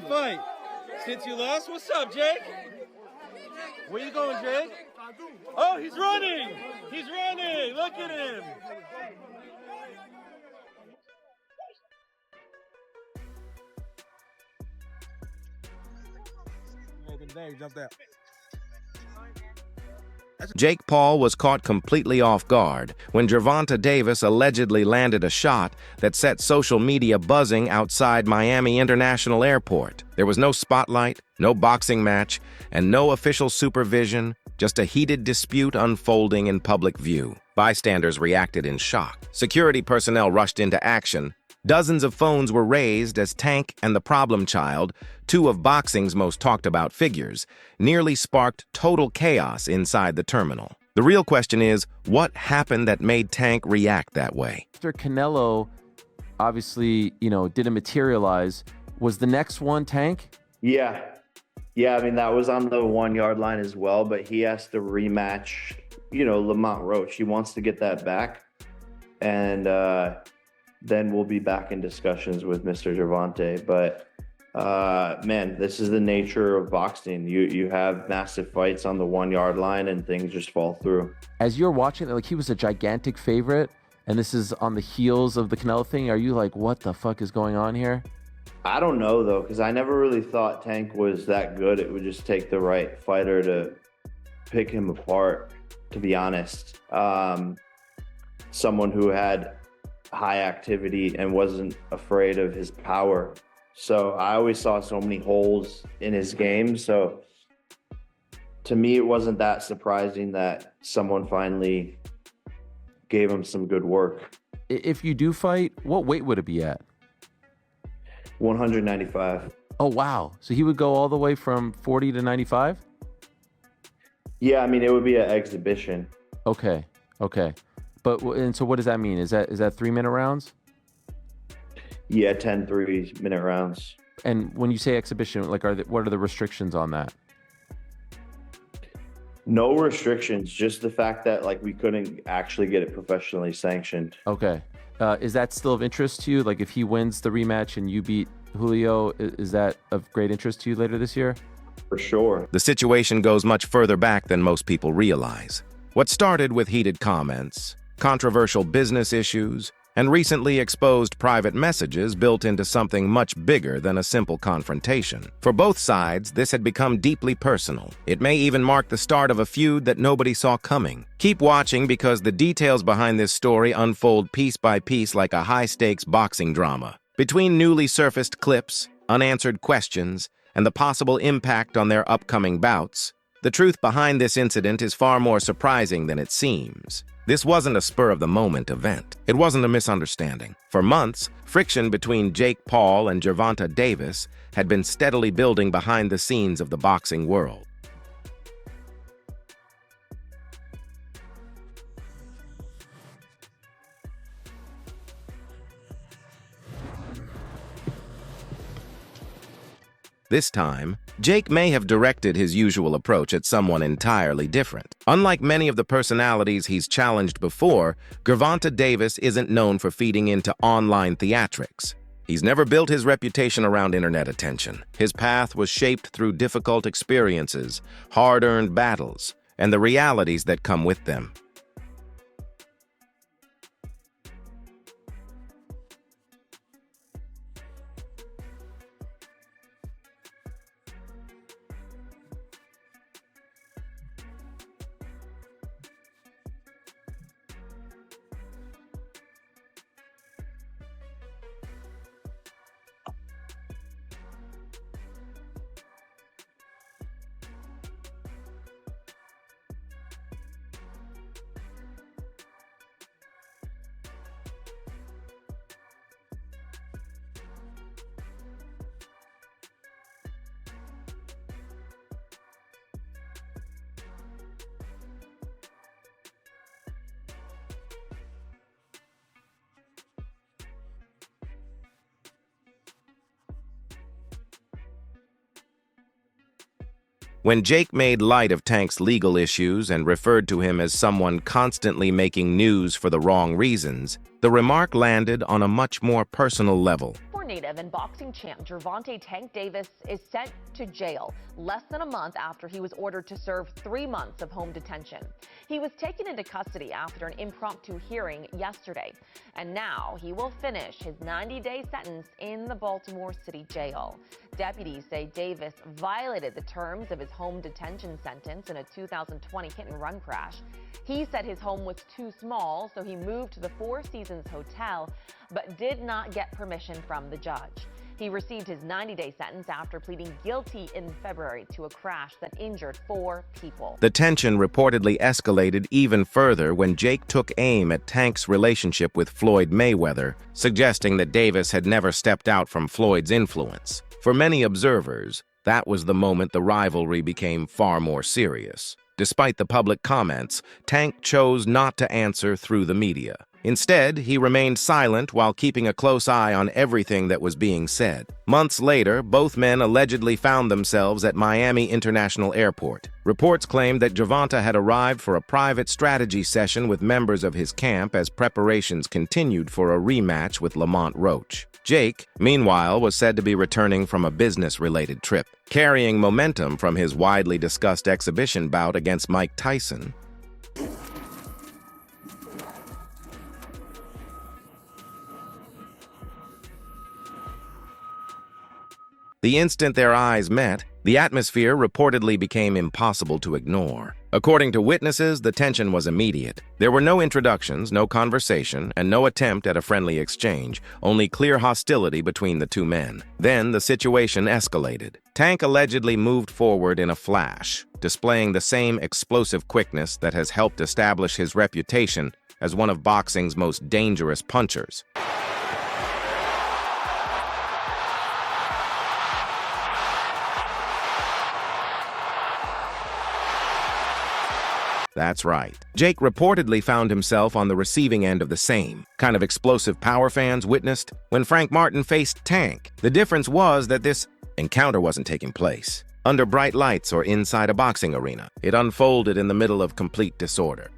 your fight. Since you lost, what's up, Jake? Where you going, Jake? Oh, he's running! He's running! Look at him! Jake Paul was caught completely off guard when Gervonta Davis allegedly landed a shot that set social media buzzing outside Miami International Airport. There was no spotlight, no boxing match, and no official supervision, just a heated dispute unfolding in public view. Bystanders reacted in shock. Security personnel rushed into action. Dozens of phones were raised as Tank and the Problem Child, two of boxing's most talked-about figures, nearly sparked total chaos inside the terminal. The real question is, what happened that made Tank react that way? After Canelo, obviously, didn't materialize, was the next one Tank? Yeah. I mean, that was on the 1 yard line as well, but he has to rematch, Lamont Roach. He wants to get that back. And, then we'll be back in discussions with Mr. Gervonta. But man, this is the nature of boxing. You have massive fights on the 1 yard line and things just fall through. As you're watching it, he was a gigantic favorite, and this is on the heels of the Canelo thing. Are you like, what the fuck is going on here? I don't know, though, because I never really thought Tank was that good. It would just take the right fighter to pick him apart, to be honest. Someone who had high activity and wasn't afraid of his power. So I always saw so many holes in his game. So to me, it wasn't that surprising that someone finally gave him some good work. If you do fight, what weight would it be at? 195. Oh, wow. So he would go all the way from 40 to 95? Yeah, I mean, it would be an exhibition. Okay. And so what does that mean? Is that 3-minute rounds? Yeah, 10 3-minute rounds. And when you say exhibition, what are the restrictions on that? No restrictions, just the fact that we couldn't actually get it professionally sanctioned. Okay. Is that still of interest to you? If he wins the rematch and you beat Julio, is that of great interest to you later this year? For sure. The situation goes much further back than most people realize. What started with heated comments, controversial business issues, and recently exposed private messages built into something much bigger than a simple confrontation. For both sides, this had become deeply personal. It may even mark the start of a feud that nobody saw coming. Keep watching because the details behind this story unfold piece by piece like a high-stakes boxing drama. Between newly surfaced clips, unanswered questions, and the possible impact on their upcoming bouts, the truth behind this incident is far more surprising than it seems. This wasn't a spur-of-the-moment event. It wasn't a misunderstanding. For months, friction between Jake Paul and Gervonta Davis had been steadily building behind the scenes of the boxing world. This time, Jake may have directed his usual approach at someone entirely different. Unlike many of the personalities he's challenged before, Gervonta Davis isn't known for feeding into online theatrics. He's never built his reputation around internet attention. His path was shaped through difficult experiences, hard-earned battles, and the realities that come with them. When Jake made light of Tank's legal issues and referred to him as someone constantly making news for the wrong reasons, the remark landed on a much more personal level. native and boxing champ Gervonta "Tank" Davis is sent to jail less than a month after he was ordered to serve 3 months of home detention. He was taken into custody after an impromptu hearing yesterday, and now he will finish his 90-day sentence in the Baltimore City jail. Deputies say Davis violated the terms of his home detention sentence in a 2020 hit-and-run crash. He said his home was too small, so he moved to the Four Seasons Hotel, but did not get permission from the judge. He received his 90-day sentence after pleading guilty in February to a crash that injured 4 people. The tension reportedly escalated even further when Jake took aim at Tank's relationship with Floyd Mayweather, suggesting that Davis had never stepped out from Floyd's influence. For many observers, that was the moment the rivalry became far more serious. Despite the public comments, Tank chose not to answer through the media. Instead, he remained silent while keeping a close eye on everything that was being said. Months later, both men allegedly found themselves at Miami International Airport. Reports claimed that Gervonta had arrived for a private strategy session with members of his camp as preparations continued for a rematch with Lamont Roach. Jake, meanwhile, was said to be returning from a business-related trip, carrying momentum from his widely discussed exhibition bout against Mike Tyson. The instant their eyes met, the atmosphere reportedly became impossible to ignore. According to witnesses, the tension was immediate. There were no introductions, no conversation, and no attempt at a friendly exchange, only clear hostility between the two men. Then the situation escalated. Tank allegedly moved forward in a flash, displaying the same explosive quickness that has helped establish his reputation as one of boxing's most dangerous punchers. That's right. Jake reportedly found himself on the receiving end of the same kind of explosive power fans witnessed when Frank Martin faced Tank. The difference was that this encounter wasn't taking place under bright lights or inside a boxing arena. It unfolded in the middle of complete disorder.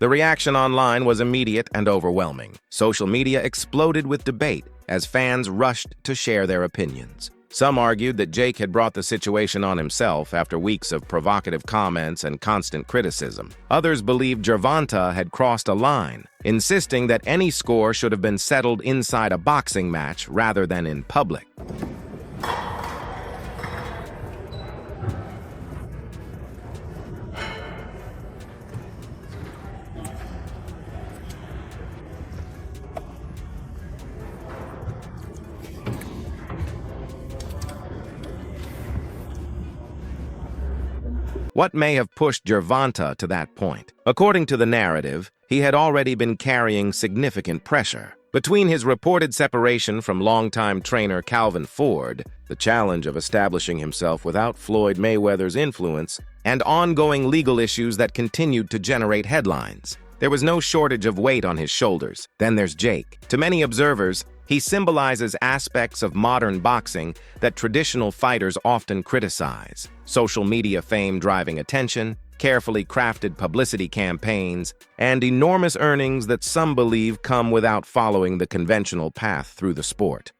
The reaction online was immediate and overwhelming. Social media exploded with debate as fans rushed to share their opinions. Some argued that Jake had brought the situation on himself after weeks of provocative comments and constant criticism. Others believed Gervonta had crossed a line, insisting that any score should have been settled inside a boxing match rather than in public. What may have pushed Gervonta to that point? According to the narrative, he had already been carrying significant pressure. Between his reported separation from longtime trainer Calvin Ford, the challenge of establishing himself without Floyd Mayweather's influence, and ongoing legal issues that continued to generate headlines, there was no shortage of weight on his shoulders. Then there's Jake. To many observers, he symbolizes aspects of modern boxing that traditional fighters often criticize. Social media fame driving attention, carefully crafted publicity campaigns, and enormous earnings that some believe come without following the conventional path through the sport.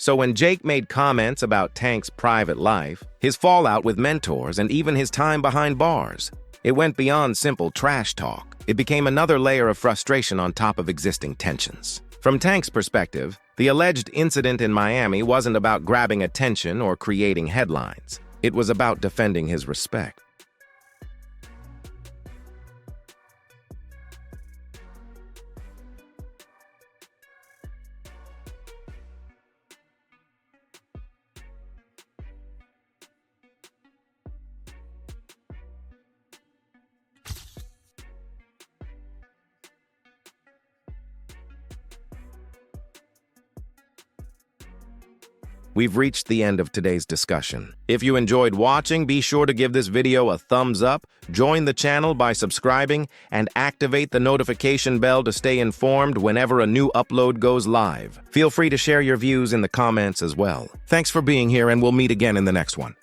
So when Jake made comments about Tank's private life, his fallout with mentors, and even his time behind bars, it went beyond simple trash talk. It became another layer of frustration on top of existing tensions. From Tank's perspective, the alleged incident in Miami wasn't about grabbing attention or creating headlines. It was about defending his respect. We've reached the end of today's discussion. If you enjoyed watching, be sure to give this video a thumbs up, join the channel by subscribing, and activate the notification bell to stay informed whenever a new upload goes live. Feel free to share your views in the comments as well. Thanks for being here, and we'll meet again in the next one.